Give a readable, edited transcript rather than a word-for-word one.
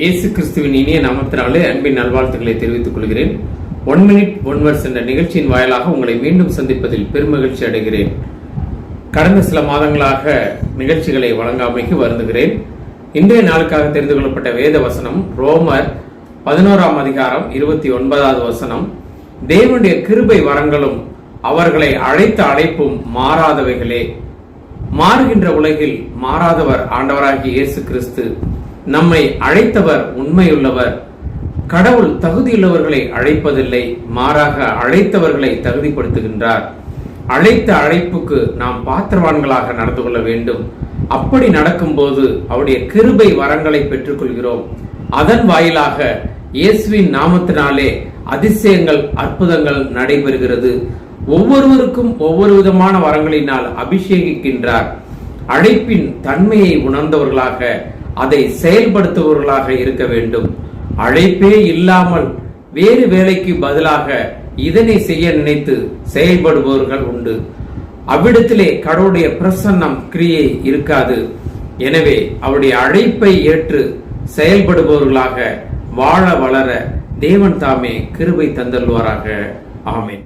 இயேசு கிறிஸ்துவின் இனிய நாமத்தினாலே அன்பின் நல்வாழ்த்துக்களை தெரிவித்துக் கொள்கிறேன். 1 Minute 1 Verse என்ற நிகழ்ச்சியின் வாயிலாக உங்களை மீண்டும் சந்திப்பதில் பெருமகிழ்ச்சி அடைகிறேன். கடந்த சில மாதங்களாக நிகழ்ச்சிகளை வழங்காமைக்கு வருந்துகிறேன். இன்றைய நாளுக்காக தெரிந்து கொள்ளப்பட்ட வேத வசனம் ரோமர் 11ஆம் அதிகாரம் 29வது வசனம். தேவனுடைய கிருபை வரங்களும் அவர்களை அழைத்த அழைப்பும் மாறாதவைகளே. மாறுகின்ற உலகில் மாறாதவர் ஆண்டவராகிய இயேசு கிறிஸ்து. நம்மை அழைத்தவர் உண்மையுள்ளவர். கடவுள் தகுதியுள்ளவர்களை அழைப்பதில்லை, மாறாக அழைத்தவர்களை தகுதிப்படுத்துகின்றார். அழைத்த அழைப்புக்கு நாம் பாத்திரவான்களாக நடந்து கொள்ள வேண்டும். அப்படி நடக்கும்போது அவருடைய கிருபை வரங்களை பெற்றுக் கொள்கிறோம். அதன் வாயிலாக இயேசுவின் நாமத்தினாலே அதிசயங்கள் அற்புதங்கள் நடைபெறுகிறது. ஒவ்வொருவருக்கும் ஒவ்வொரு விதமான வரங்களினால் அபிஷேகிக்கின்றார். அழைப்பின் தன்மையை உணர்ந்தவர்களாக அதை செயல்படுத்துபவர்களாக இருக்க வேண்டும். அழைப்பே இல்லாமல் வேறு வேலைக்கு பதிலாக இதனை செய்ய நினைத்து செயல்படுபவர்கள் உண்டு. அவ்விடத்திலே கடவுளுடைய பிரசன்னம் கிரியை இருக்காது. எனவே அவருடைய அழைப்பை ஏற்று செயல்படுபவர்களாக வாழ வளர தேவன் தாமே கிருபை தந்தல்வாராக. ஆமென்.